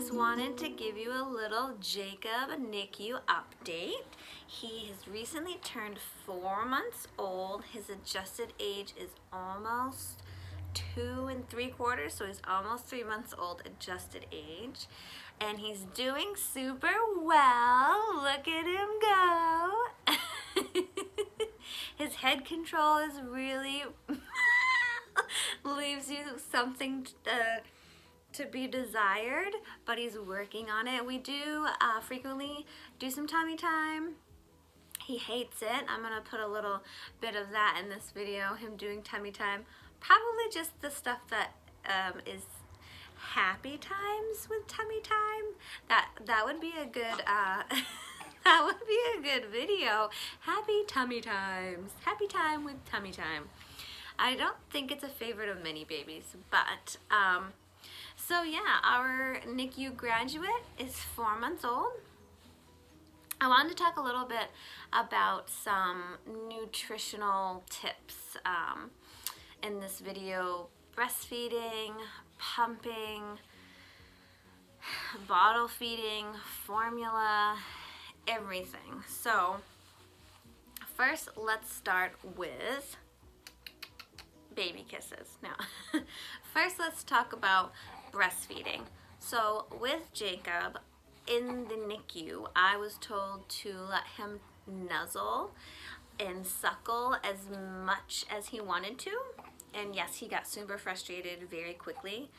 just wanted to give you a little Jacob NICU update. He has recently turned 4 months old. His adjusted age is almost 2 3/4, so he's almost 3 months old adjusted age. And he's doing super well. Look at him go. His head control is really leaves you something to be desired, but he's working on it. We do frequently do some tummy time. He hates it. I'm gonna put a little bit of that in this video, him doing tummy time. Probably just the stuff that is happy times with tummy time. That would be a good that would be a good video. Happy tummy times. Happy time with tummy time. I don't think it's a favorite of many babies, but so yeah, our NICU graduate is 4 months old. I wanted to talk a little bit about some nutritional tips in this video. Breastfeeding, pumping, bottle feeding, formula, everything. So first, let's start with baby kisses. Now, first let's talk about breastfeeding. So with Jacob in the NICU, I was told to let him nuzzle and suckle as much as he wanted to. And yes, he got super frustrated very quickly.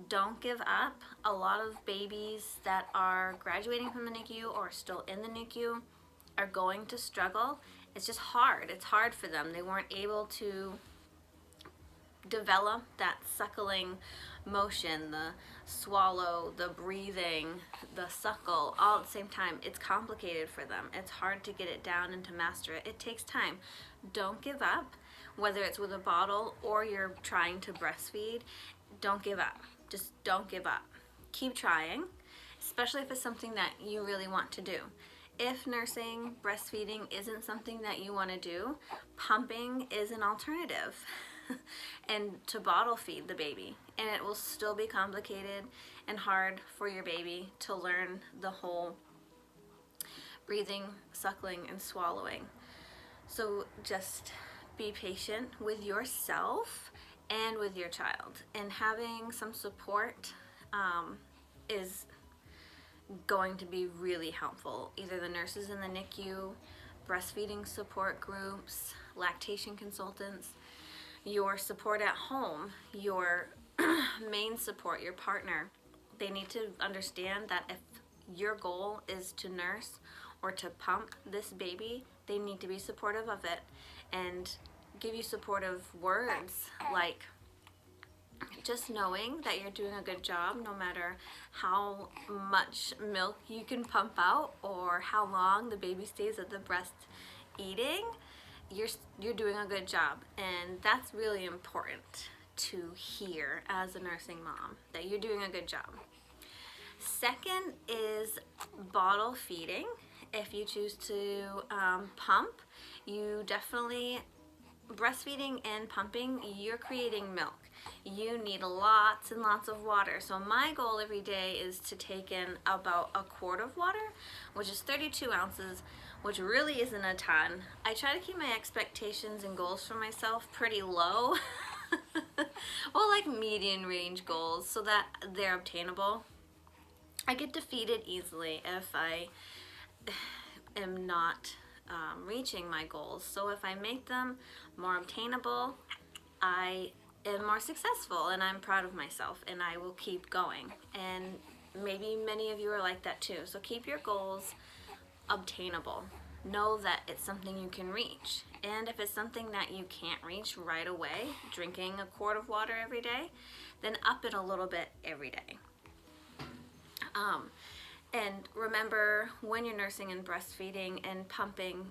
Don't give up. A lot of babies that are graduating from the NICU or still in the NICU are going to struggle. It's just hard. It's hard for them. They weren't able to develop that suckling motion, the swallow, the breathing, the suckle, all at the same time. It's complicated for them. It's hard to get it down and to master it. It takes time. Don't give up. Whether it's with a bottle or you're trying to breastfeed, don't give up. Just don't give up. Keep trying, especially if it's something that you really want to do. If nursing, breastfeeding isn't something that you want to do, pumping is an alternative. And to bottle feed the baby, and it will still be complicated and hard for your baby to learn the whole breathing, suckling, and swallowing. So just be patient with yourself and with your child, and having some support is going to be really helpful. Either the nurses in the NICU, breastfeeding support groups, lactation consultants, your support at home, your main support, your partner. They need to understand that if your goal is to nurse or to pump this baby, they need to be supportive of it and give you supportive words, like just knowing that you're doing a good job no matter how much milk you can pump out or how long the baby stays at the breast eating. You're doing a good job, and that's really important to hear as a nursing mom, that you're doing a good job. Second is bottle feeding. If you choose to pump, you definitely, breastfeeding and pumping, you're creating milk. You need lots and lots of water. So my goal every day is to take in about a quart of water, which is 32 ounces, which really isn't a ton. I try to keep my expectations and goals for myself pretty low. Well, like median range goals, so that they're obtainable. I get defeated easily if I am not reaching my goals. So if I make them more obtainable, I am more successful, and I'm proud of myself, and I will keep going. And maybe many of you are like that too. So keep your goals obtainable. Know that it's something you can reach. And if it's something that you can't reach right away, drinking a quart of water every day, then up it a little bit every day. And remember, when you're nursing and breastfeeding and pumping,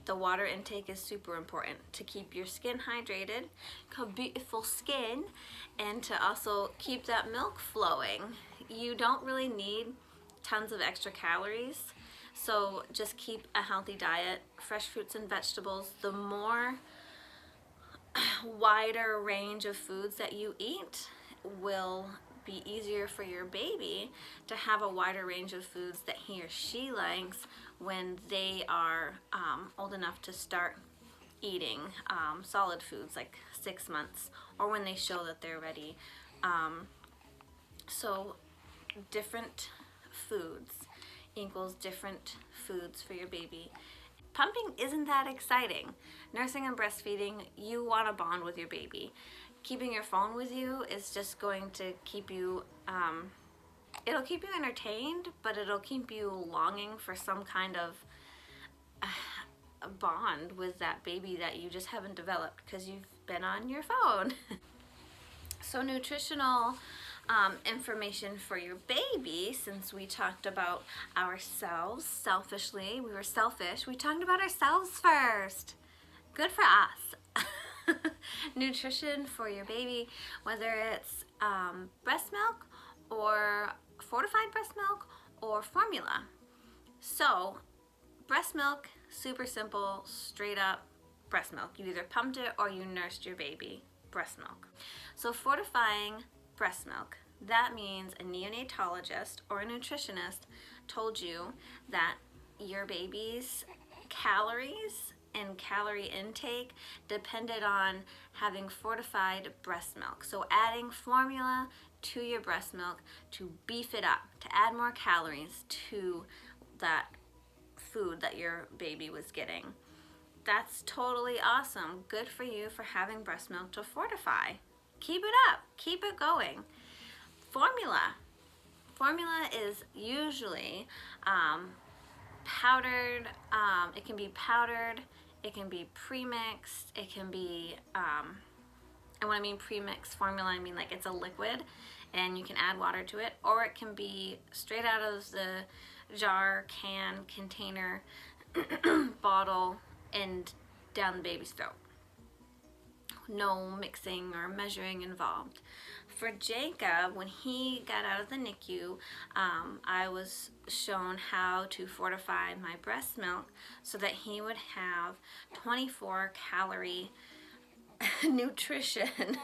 the water intake is super important to keep your skin hydrated, beautiful skin, and to also keep that milk flowing. You don't really need tons of extra calories, so just keep a healthy diet, fresh fruits and vegetables. The more wider range of foods that you eat will be easier for your baby to have a wider range of foods that he or she likes when they are old enough to start eating solid foods, like 6 months, or when they show that they're ready. So different foods equals different foods for your baby. Pumping isn't that exciting. Nursing and breastfeeding, you want to bond with your baby. Keeping your phone with you is just going to keep you, it'll keep you entertained, but it'll keep you longing for some kind of a bond with that baby that you just haven't developed because you've been on your phone. So nutritional information for your baby, since we talked about ourselves selfishly, we were selfish, we talked about ourselves first. Good for us. Nutrition for your baby, whether it's breast milk or fortified breast milk or formula. So breast milk, super simple, straight up breast milk. You either pumped it or you nursed your baby. Breast milk. So fortifying breast milk, that means a neonatologist or a nutritionist told you that your baby's calories and calorie intake depended on having fortified breast milk. So adding formula to your breast milk to beef it up, to add more calories to that food that your baby was getting. That's totally awesome. Good for you for having breast milk to fortify. Keep it up. Keep it going. Formula. Formula is usually powdered. It can be powdered. It can be pre-mixed. It can be, and when I mean pre-mixed formula, I mean like it's a liquid and you can add water to it, or it can be straight out of the jar, can, container, bottle, and down the baby's throat. No mixing or measuring involved. For Jacob, when he got out of the NICU, I was shown how to fortify my breast milk so that he would have 24 calorie nutrition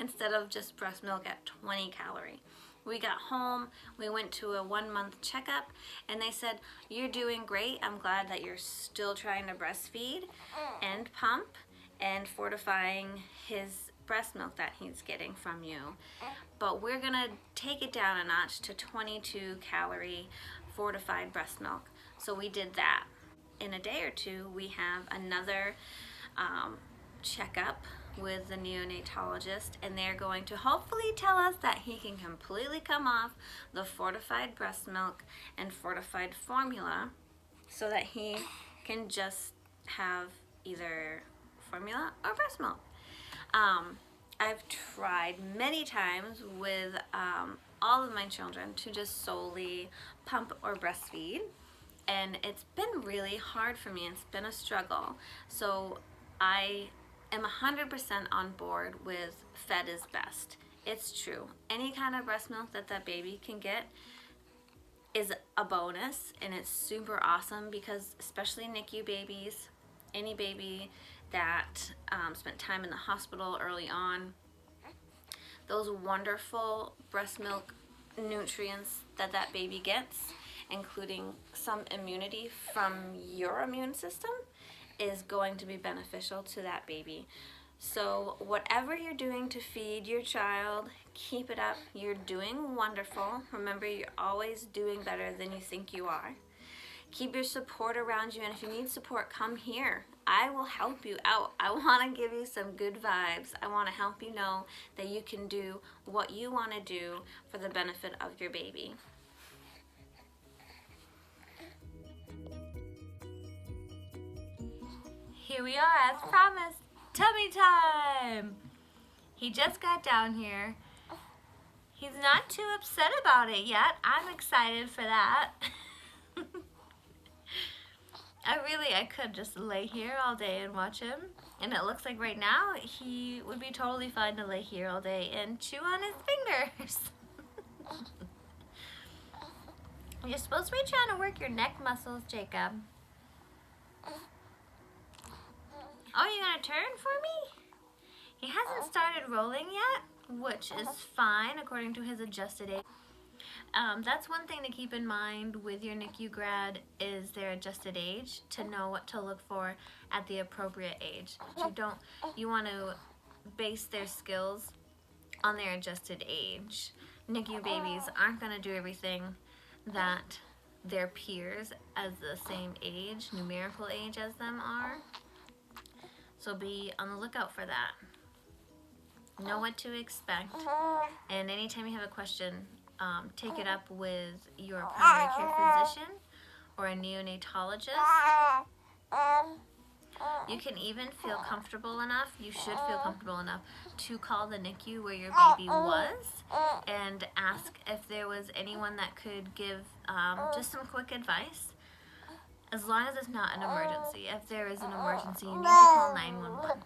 instead of just breast milk at 20 calorie. We got home, we went to a 1-month checkup, and they said, "You're doing great. I'm glad that you're still trying to breastfeed and pump and fortifying his breast milk that he's getting from you. But we're gonna take it down a notch to 22 calorie fortified breast milk." So we did that. In a day or two, we have another checkup with the neonatologist, and they're going to hopefully tell us that he can completely come off the fortified breast milk and fortified formula so that he can just have either formula or breast milk. I've tried many times with all of my children to just solely pump or breastfeed, and it's been really hard for me. It's been a struggle. So I am 100% on board with fed is best. It's true. Any kind of breast milk that that baby can get is a bonus, and it's super awesome because especially NICU babies, any baby that spent time in the hospital early on, those wonderful breast milk nutrients that that baby gets, including some immunity from your immune system, is going to be beneficial to that baby. So whatever you're doing to feed your child, keep it up. You're doing wonderful. Remember, you're always doing better than you think you are. Keep your support around you, and if you need support, come here. I will help you out. I want to give you some good vibes. I want to help you know that you can do what you want to do for the benefit of your baby. Here we are, as promised. Tummy time! He just got down here. He's not too upset about it yet. I'm excited for that. I could just lay here all day and watch him. And it looks like right now he would be totally fine to lay here all day and chew on his fingers. You're supposed to be trying to work your neck muscles, Jacob. Oh, you gonna turn for me? He hasn't started rolling yet. which is fine according to his adjusted age. That's one thing to keep in mind with your NICU grad is their adjusted age, to know what to look for at the appropriate age. You want to base their skills on their adjusted age. NICU babies aren't going to do everything that their peers as the same age, numerical age as them are. So be on the lookout for that. Know what to expect. And anytime you have a question, take it up with your primary care physician or a neonatologist. You can even feel comfortable enough, you should feel comfortable enough to call the NICU where your baby was and ask if there was anyone that could give just some quick advice, as long as it's not an emergency. If there is an emergency, you need to call 911.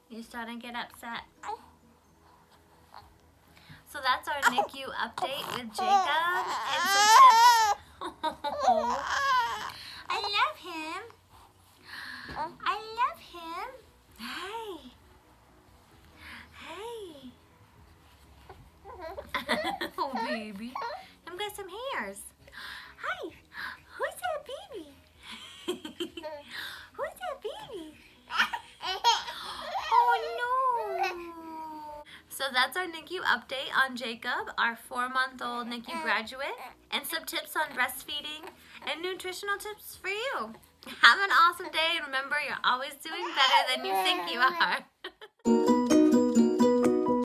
You starting to get upset? So that's our NICU update with Jacob and some tips. I love him. I love him. Hey. Hey. Oh, baby. I've got some hairs. Hi. Who's that baby? Who's that baby? Oh, no. So that's our NICU update on Jacob, our 4-month-old NICU graduate, and some tips on breastfeeding and nutritional tips for you. Have an awesome day, and remember, you're always doing better than you think you are.